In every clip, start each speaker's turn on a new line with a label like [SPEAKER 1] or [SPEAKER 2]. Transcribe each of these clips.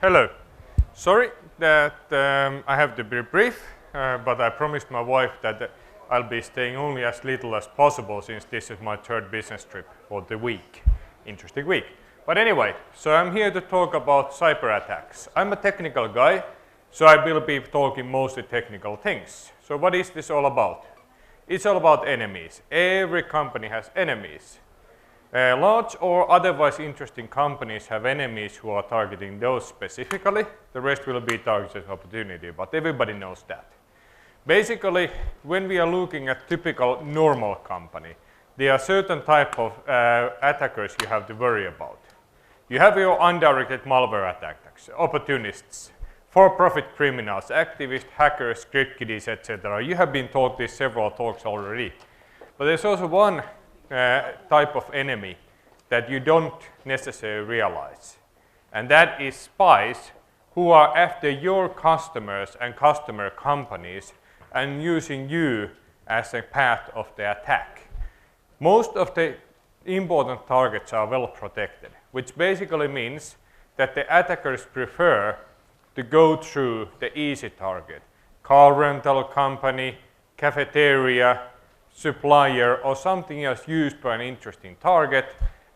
[SPEAKER 1] Hello. Sorry that I have to be brief, but I promised my wife that I'll be staying only as little as possible since this is my third business trip for the week. Interesting week. But anyway, so I'm here to talk about cyber attacks. I'm a technical guy, so I will be talking mostly technical things. So what is this all about? It's all about enemies. Every company has enemies. Large or otherwise interesting companies have enemies who are targeting those specifically. The rest will be targeted opportunity, but everybody knows that. Basically, when we are looking at typical normal company, there are certain type of attackers you have to worry about. You have your undirected malware attacks, opportunists, for-profit criminals, activists, hackers, script kiddies, etc. You have been taught this several talks already. But there's also one type of enemy that you don't necessarily realize. And that is spies who are after your customers and customer companies and using you as a path of the attack. Most of the important targets are well protected, which basically means that the attackers prefer to go through the easy target. Car rental company, cafeteria, supplier or something else used by an interesting target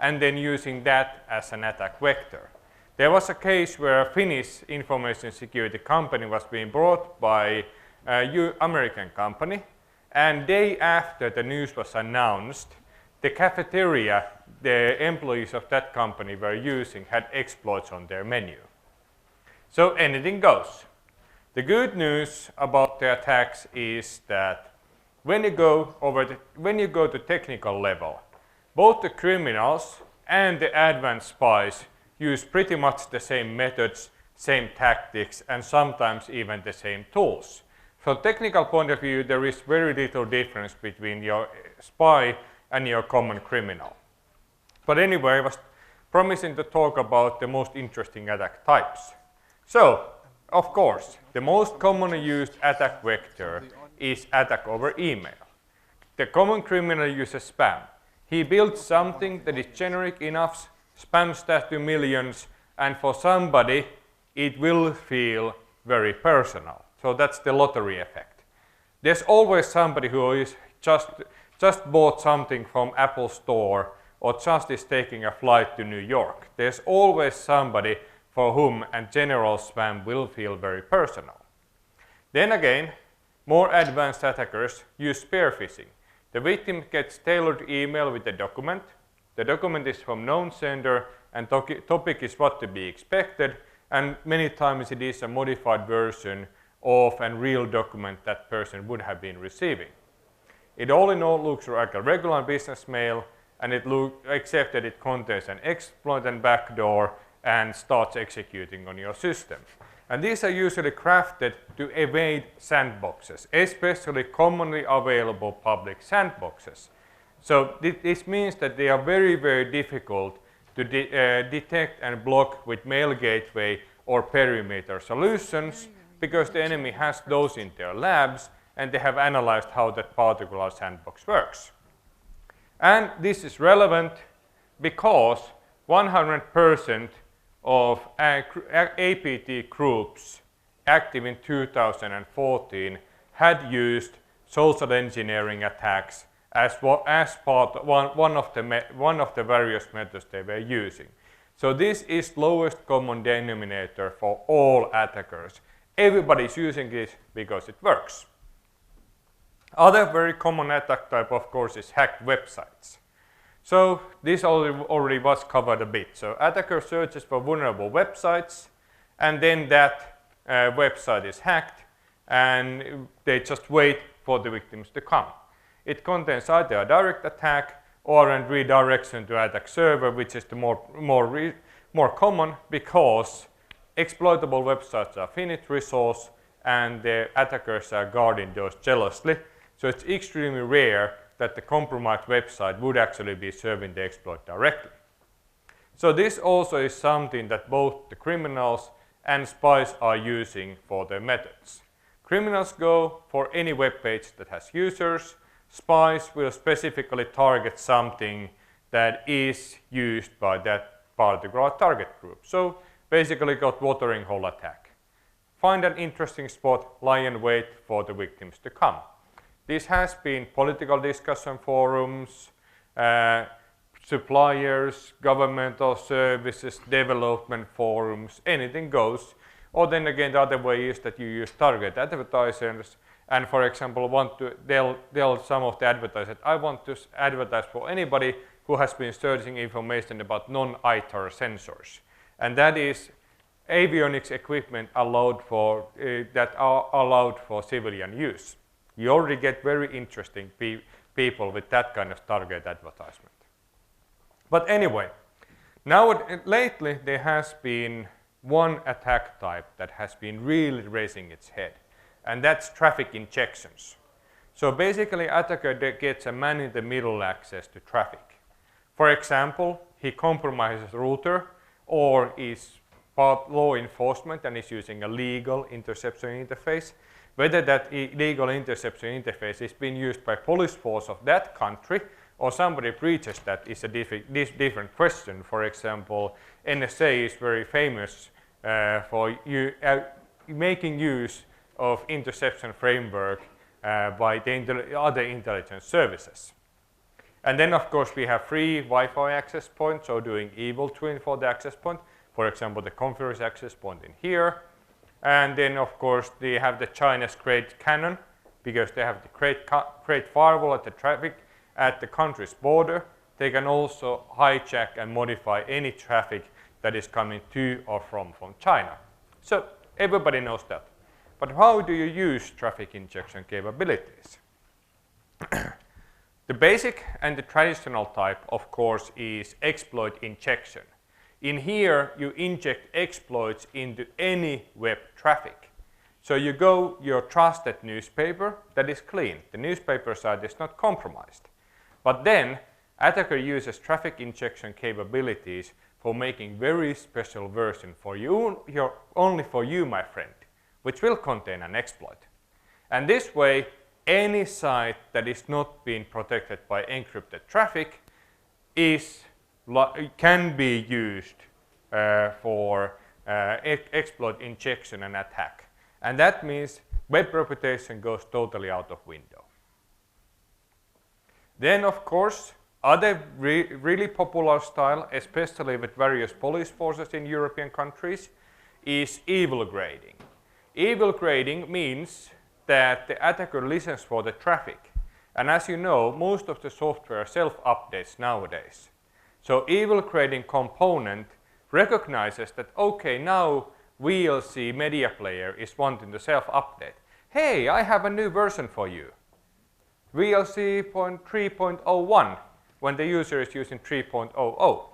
[SPEAKER 1] and then using that as an attack vector. There was a case where a Finnish information security company was being bought by an American company, and day after the news was announced, the cafeteria the employees of that company were using had exploits on their menu. So anything goes. The good news about the attacks is that when you go to technical level, both the criminals and the advanced spies use pretty much the same methods, same tactics, and sometimes even the same tools. From technical point of view, there is very little difference between your spy and your common criminal. But anyway, I was promising to talk about the most interesting attack types. So, of course, the most commonly used attack vector is attack over email. The common criminal uses spam. He builds something that is generic enough, spams that to millions, and for somebody it will feel very personal. So that's the lottery effect. There's always somebody who is just bought something from Apple Store or just is taking a flight to New York. There's always somebody for whom a general spam will feel very personal. Then again, more advanced attackers use spear phishing. The victim gets tailored email with a document. The document is from known sender and topic is what to be expected, and many times it is a modified version of a real document that person would have been receiving. It all in all looks like a regular business mail, and except that it contains an exploit and backdoor and starts executing on your system. And these are usually crafted to evade sandboxes, especially commonly available public sandboxes. So this means that they are very, very difficult to detect and block with mail gateway or perimeter solutions because the enemy has those in their labs and they have analyzed how that particular sandbox works. And this is relevant because 100% of APT groups active in 2014 had used social engineering attacks as part of one of the various methods they were using. So this is lowest common denominator for all attackers. Everybody is using this because it works. Other very common attack type, of course, is hacked websites. So this already was covered a bit. So attacker searches for vulnerable websites, and then that website is hacked, and they just wait for the victims to come. It contains either a direct attack or a redirection to attack server, which is the more common because exploitable websites are finite resource, and the attackers are guarding those jealously. So it's extremely rare that the compromised website would actually be serving the exploit directly. So this also is something that both the criminals and spies are using for their methods. Criminals go for any web page that has users. Spies will specifically target something that is used by that particular target group. So basically got watering hole attack. Find an interesting spot, lie in wait for the victims to come. This has been political discussion forums, suppliers, governmental services, development forums, anything goes. Or then again, the other way is that you use target advertisers and, for example, want to tell some of the advertisers, I want to advertise for anybody who has been searching information about non-ITAR sensors. And that is avionics equipment allowed for, that are allowed for civilian use. You already get very interesting people with that kind of target advertisement. But anyway, now lately there has been one attack type that has been really raising its head, and that's traffic injections. So basically, attacker gets a man-in-the-middle access to traffic. For example, he compromises router or is part law enforcement and is using a legal interception interface. Whether that legal interception interface is being used by police force of that country or somebody breaches that is a different question. For example, NSA is very famous for making use of interception framework by the other intelligence services. And then, of course, we have free Wi-Fi access points, so doing evil twin for the access point. For example, the conference access point in here. And then, of course, they have the China's Great Cannon, because they have the great firewall at the traffic at the country's border. They can also hijack and modify any traffic that is coming to or from China. So everybody knows that. But how do you use traffic injection capabilities? The basic and the traditional type, of course, is exploit injection. In here, you inject exploits into any web traffic. So you go your trusted newspaper that is clean. The newspaper site is not compromised. But then, attacker uses traffic injection capabilities for making very special version for you, only for you, my friend, which will contain an exploit. And this way, any site that is not being protected by encrypted traffic can be used for exploit injection and attack. And that means web reputation goes totally out of window. Then, of course, other really popular style, especially with various police forces in European countries, is evil grading. Evil grading means that the attacker listens for the traffic. And as you know, most of the software self-updates nowadays. So evil grading component recognizes that, okay, now VLC media player is wanting to self-update. Hey, I have a new version for you. VLC 3.01 when the user is using 3.00.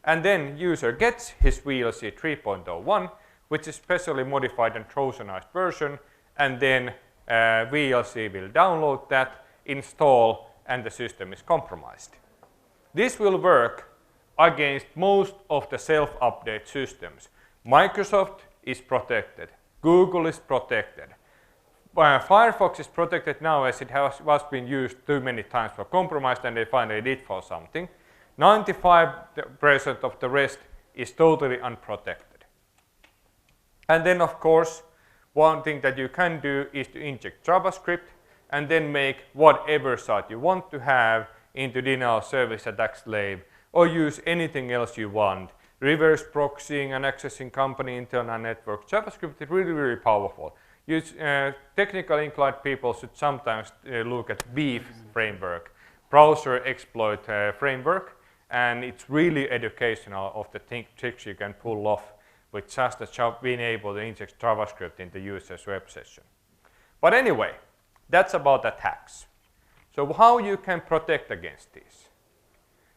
[SPEAKER 1] And then user gets his VLC 3.01, which is specially modified and Trojanized version, and then VLC will download that, install, and the system is compromised. This will work against most of the self-update systems. Microsoft is protected. Google is protected. Firefox is protected now as it was being used too many times for compromised and they finally did for something. 95% of the rest is totally unprotected. And then, of course, one thing that you can do is to inject JavaScript and then make whatever site you want to have into denial service attack slave, or use anything else you want. Reverse proxying and accessing company internal network. JavaScript is really, really powerful. Technically inclined people should sometimes look at BEEF framework, browser exploit framework, and it's really educational of the tricks you can pull off with just being able to inject JavaScript into user's web session. But anyway, that's about attacks. So how you can protect against these?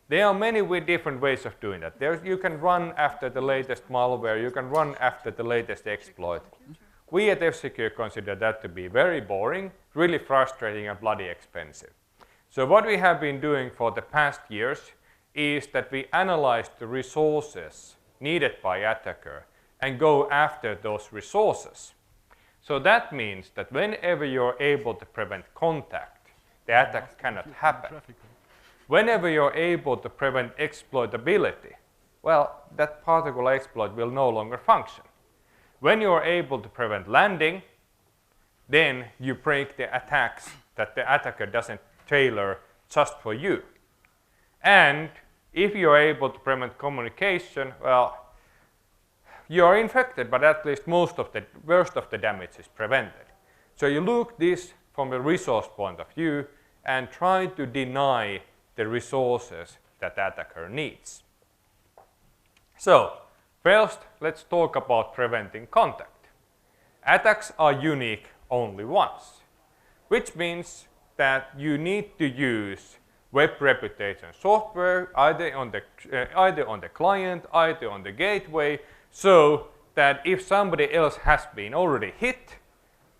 [SPEAKER 1] There are many different ways of doing that. You can run after the latest malware, you can run after the latest exploit. We at F-Secure consider that to be very boring, really frustrating and bloody expensive. So what we have been doing for the past years is that we analyze the resources needed by attacker and go after those resources. So that means that whenever you're able to prevent contact, the attack cannot happen. Whenever you're able to prevent exploitability, well, that particular exploit will no longer function. When you are able to prevent landing, then you break the attacks that the attacker doesn't tailor just for you. And if you are able to prevent communication, well, you are infected, but at least most of the worst of the damage is prevented. So you look this from a resource point of view and try to deny the resources that the attacker needs. So first, let's talk about preventing contact. Attacks are unique only once, which means that you need to use web reputation software either on the client, either on the gateway, so that if somebody else has been already hit,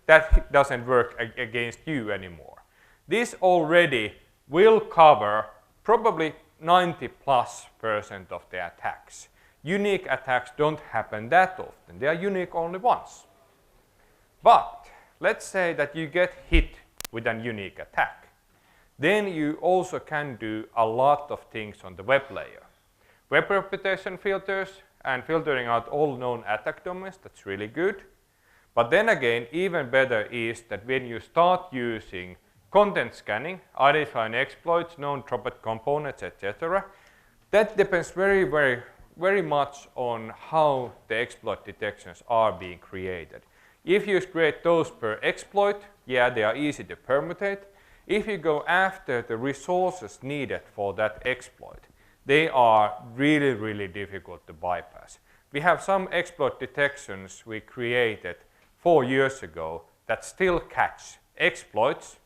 [SPEAKER 1] that doesn't work against you anymore. This already will cover probably 90+% of the attacks. Unique attacks don't happen that often. They are unique only once. But let's say that you get hit with a unique attack. Then you also can do a lot of things on the web layer. Web reputation filters and filtering out all known attack domains, that's really good. But then again, even better is that when you start using content scanning, identifying exploits, known dropped components, etc., that depends very much on how the exploit detections are being created. If you create those per exploit, yeah, they are easy to permutate. If you go after the resources needed for that exploit, they are really difficult to bypass. We have some exploit detections we created 4 years ago that still catch exploits,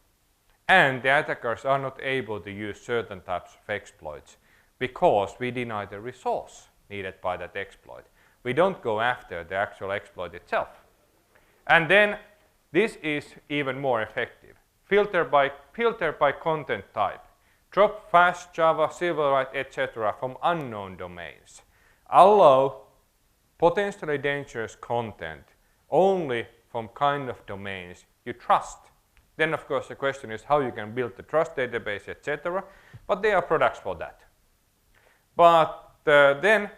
[SPEAKER 1] and the attackers are not able to use certain types of exploits because we deny the resource needed by that exploit. We don't go after the actual exploit itself. And then this is even more effective. Filter by content type. Drop fast Java, Silverlight, etc. from unknown domains. Allow potentially dangerous content only from kind of domains you trust. Then of course the question is how you can build the trust database, etc. But there are products for that. But then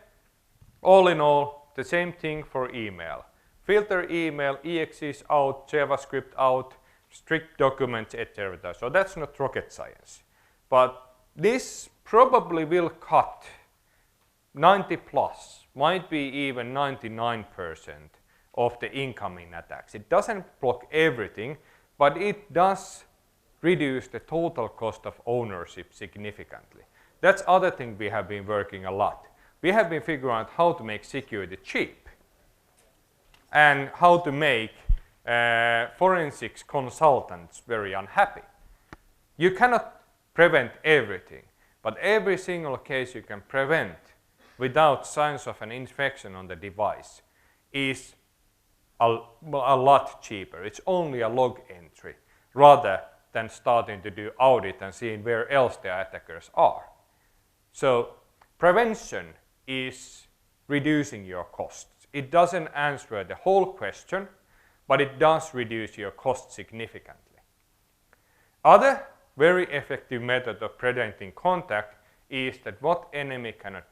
[SPEAKER 1] all in all, the same thing for email. Filter email, exes out, JavaScript out, strict documents, etc. So that's not rocket science. But this probably will cut 90+, might be even 99% of the incoming attacks. It doesn't block everything, but it does reduce the total cost of ownership significantly. That's other thing we have been working a lot. We have been figuring out how to make security cheap and how to make forensics consultants very unhappy. You cannot prevent everything, but every single case you can prevent without signs of an infection on the device is a lot cheaper. It's only a log entry rather than starting to do audit and seeing where else the attackers are. So prevention is reducing your costs. It doesn't answer the whole question, but it does reduce your cost significantly. Other very effective method of preventing contact is that what enemy cannot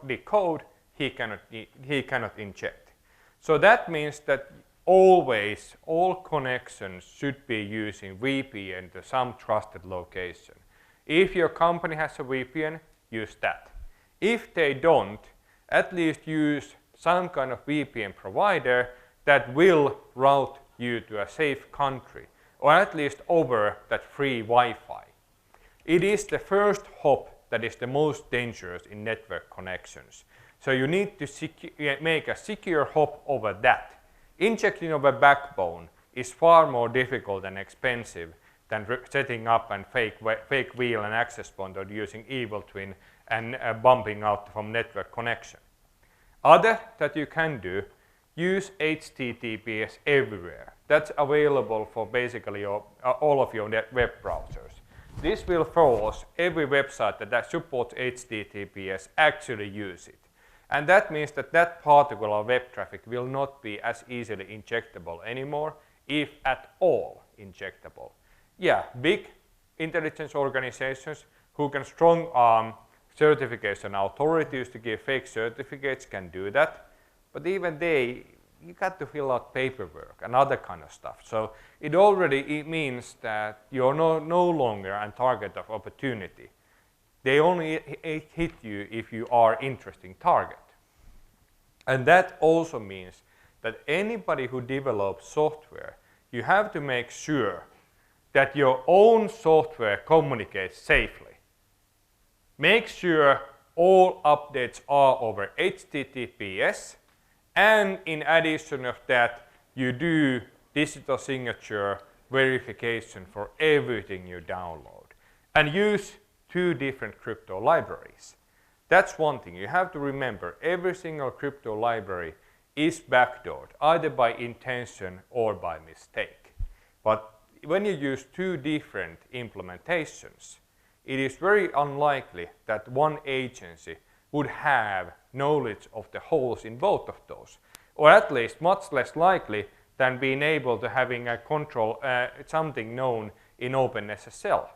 [SPEAKER 1] decode, he cannot inject. So that means that always all connections should be using VPN to some trusted location. If your company has a VPN, use that. If they don't, at least use some kind of VPN provider that will route you to a safe country, or at least over that free Wi-Fi. It is the first hop that is the most dangerous in network connections. So you need to make a secure hop over that. Injecting of a backbone is far more difficult and expensive than setting up a fake wheel and access point or using evil twin and bumping out from network connection. Other that you can do, use HTTPS everywhere. That's available for basically all of your web browsers. This will force every website that supports HTTPS actually use it. And that means that that particular web traffic will not be as easily injectable anymore, if at all injectable. Yeah, big intelligence organizations who can strong arm certification authorities to give fake certificates can do that, but even you got to fill out paperwork and other kind of stuff. So it means that you're no longer a target of opportunity. They only hit you if you are interesting target. And that also means that anybody who develops software, you have to make sure that your own software communicates safely. Make sure all updates are over HTTPS, and in addition of that, you do digital signature verification for everything you download. And use 2 different crypto libraries. That's one thing. You have to remember, every single crypto library is backdoored, either by intention or by mistake. But when you use 2 different implementations, it is very unlikely that one agency would have knowledge of the holes in both of those, or at least much less likely than being able to having a control, something known in OpenSSL.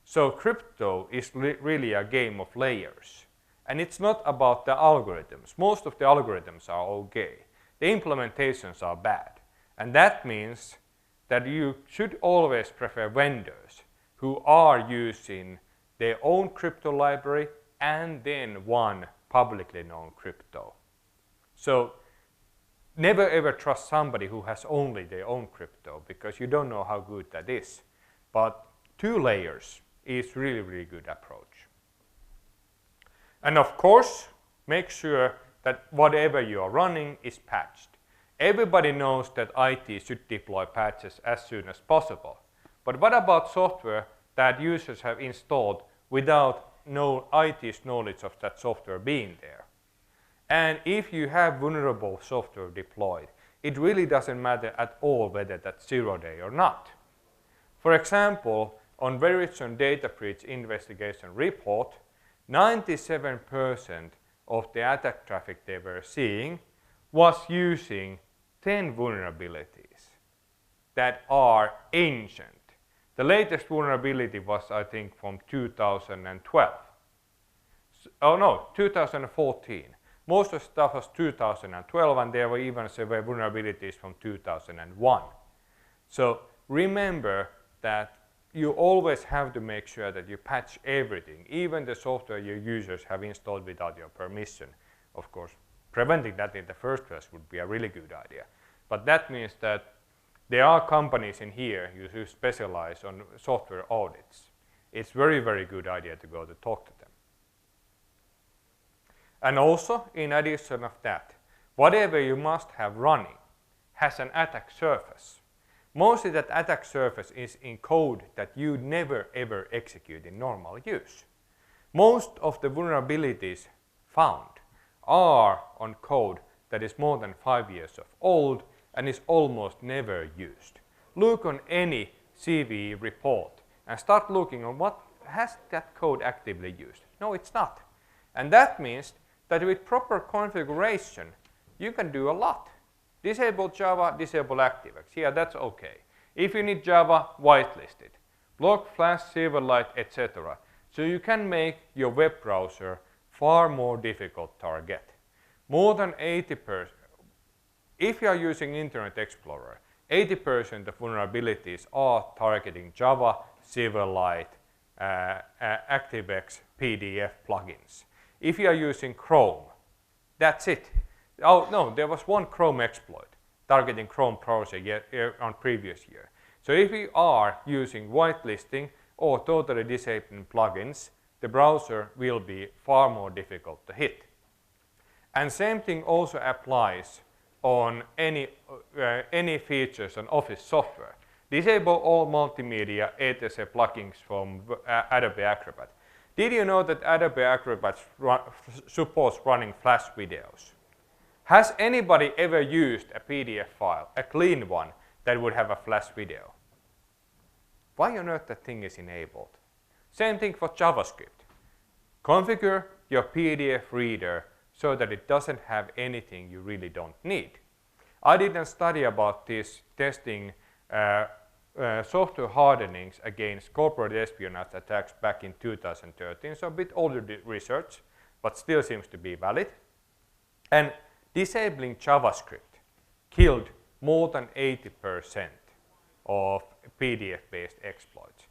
[SPEAKER 1] So crypto is really a game of layers. And it's not about the algorithms. Most of the algorithms are okay. The implementations are bad. And that means that you should always prefer vendors who are using their own crypto library and then one publicly known crypto. So never ever trust somebody who has only their own crypto, because you don't know how good that is. But 2 layers is really, really good approach. And of course, make sure that whatever you are running is patched. Everybody knows that IT should deploy patches as soon as possible. But what about software that users have installed without IT's knowledge of that software being there? And if you have vulnerable software deployed, it really doesn't matter at all whether that's 0-day or not. For example, on Verizon Data Breach Investigation Report, 97% of the attack traffic they were seeing was using 10 vulnerabilities that are ancient. The latest vulnerability was, I think, from 2012. Oh no, 2014. Most of the stuff was 2012, and there were even severe vulnerabilities from 2001. So remember that you always have to make sure that you patch everything, even the software your users have installed without your permission. Of course, preventing that in the first place would be a really good idea. But that means that there are companies in here who specialize on software audits. It's very, very good idea to go to talk to them. And also, in addition of that, whatever you must have running has an attack surface. Mostly that attack surface is in code that you never ever execute in normal use. Most of the vulnerabilities found are on code that is more than 5 years old and is almost never used. Look on any CVE report and start looking on what has that code actively used. No, it's not. And that means that with proper configuration, you can do a lot. Disable Java, disable ActiveX. Yeah, that's okay. If you need Java, whitelist it. Block, Flash, Silverlight, etc. So you can make your web browser far more difficult target. More than 80%. If you are using Internet Explorer, 80% of vulnerabilities are targeting Java, Silverlight, ActiveX, PDF plugins. If you are using Chrome, that's it. Oh no, there was one Chrome exploit targeting Chrome browser on previous year. So if you are using whitelisting or totally disabling plugins, the browser will be far more difficult to hit. And same thing also applies on any features on Office software. Disable all multimedia etc. plugins from Adobe Acrobat. Did you know that Adobe Acrobat supports running Flash videos? Has anybody ever used a PDF file, a clean one, that would have a Flash video? Why on earth that thing is enabled? Same thing for JavaScript. Configure your PDF reader so that it doesn't have anything you really don't need. I did a study about this testing software hardenings against corporate espionage attacks back in 2013, so a bit older research, but still seems to be valid. And disabling JavaScript killed more than 80% of PDF-based exploits.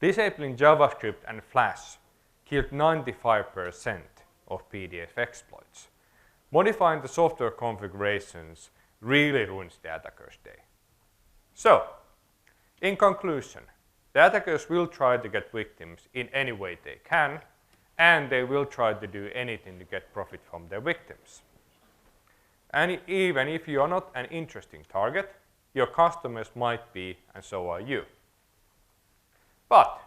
[SPEAKER 1] Disabling JavaScript and Flash killed 95% of PDF exploits. Modifying the software configurations really ruins the attacker's day. So, in conclusion, the attackers will try to get victims in any way they can, and they will try to do anything to get profit from their victims. And even if you are not an interesting target, your customers might be, and so are you. But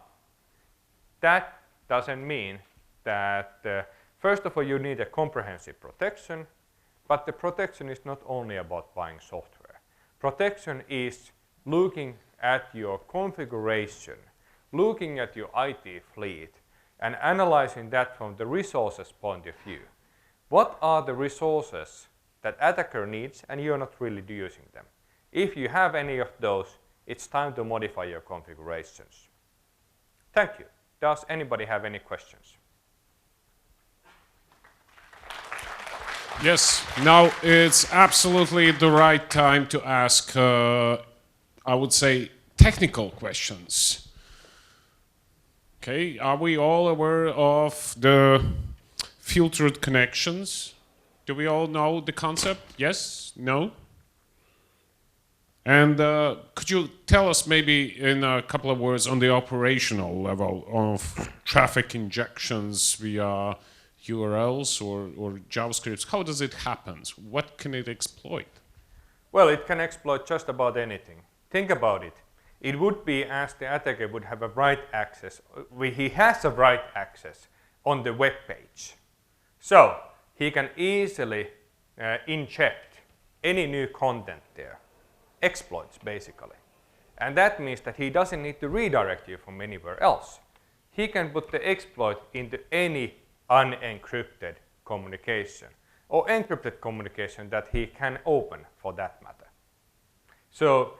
[SPEAKER 1] that doesn't mean that, first of all, you need a comprehensive protection, but the protection is not only about buying software. Protection is looking at your configuration, looking at your IT fleet, and analyzing that from the resources point of view. What are the resources that attacker needs and you're not really using them? If you have any of those, it's time to modify your configurations. Thank you. Does anybody have any questions?
[SPEAKER 2] Yes, now it's absolutely the right time to ask, I would say, technical questions. Okay, are we all aware of the filtered connections? Do we all know the concept? Yes? No? And could you tell us maybe in a couple of words on the operational level of traffic injections via URLs or JavaScripts? How does it happen? What can it exploit?
[SPEAKER 1] Well, it can exploit just about anything. Think about it. It would be as the attacker would have a write access. He has a write access on the web page. So he can easily inject any new content there. Exploits, basically. And that means that he doesn't need to redirect you from anywhere else. He can put the exploit into any unencrypted communication or encrypted communication that he can open for that matter. So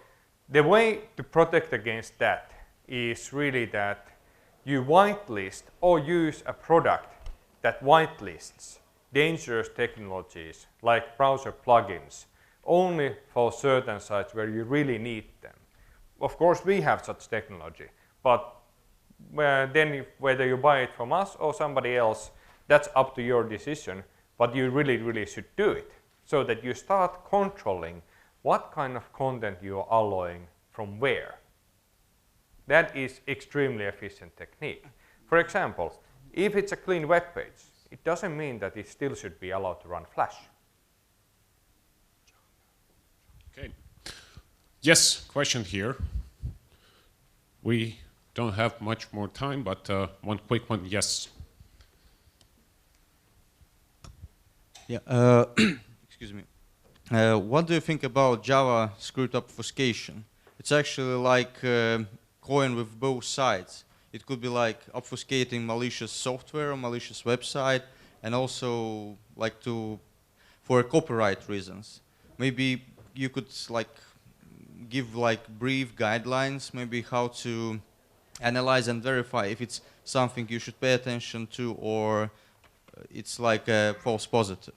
[SPEAKER 1] the way to protect against that is really that you whitelist or use a product that whitelists dangerous technologies like browser plugins only for certain sites where you really need them. Of course, we have such technology, but then whether you buy it from us or somebody else, that's up to your decision, but you really should do it so that you start controlling what kind of content you are allowing from where. That is extremely efficient technique. For example, if it's a clean web page, it doesn't mean that it still should be allowed to run Flash.
[SPEAKER 2] Okay. Yes, question here. We don't have much more time, but one quick one, yes.
[SPEAKER 3] Yeah, excuse me. What do you think about JavaScript obfuscation? It's actually like a coin with both sides. It could be like obfuscating malicious software or malicious website, and also like for copyright reasons. Maybe you could like give like brief guidelines, maybe how to analyze and verify if it's something you should pay attention to or it's like a false positive.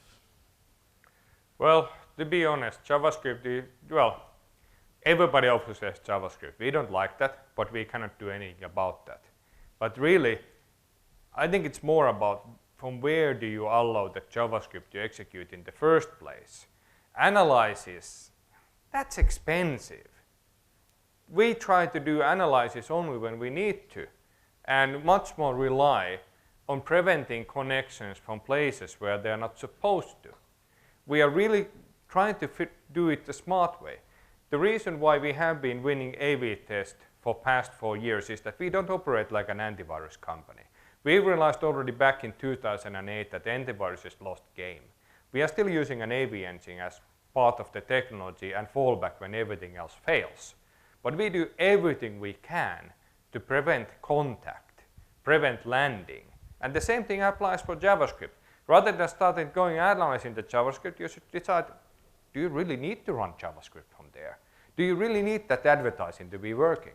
[SPEAKER 1] Well, to be honest, JavaScript, well, everybody obfuscates JavaScript. We don't like that, but we cannot do anything about that. But really, I think it's more about from where do you allow the JavaScript to execute in the first place. Analysis, that's expensive. We try to do analysis only when we need to, and much more rely on preventing connections from places where they are not supposed to. We are really trying to do it the smart way. The reason why we have been winning A/B tests for past 4 years is that we don't operate like an antivirus company. We realized already back in 2008 that the antivirus is lost game. We are still using an A/B engine as part of the technology and fallback when everything else fails. But we do everything we can to prevent contact, prevent landing. And the same thing applies for JavaScript. Rather than starting going analyzing the JavaScript, you should decide, do you really need to run JavaScript from there?
[SPEAKER 4] Do you really need that advertising to be working?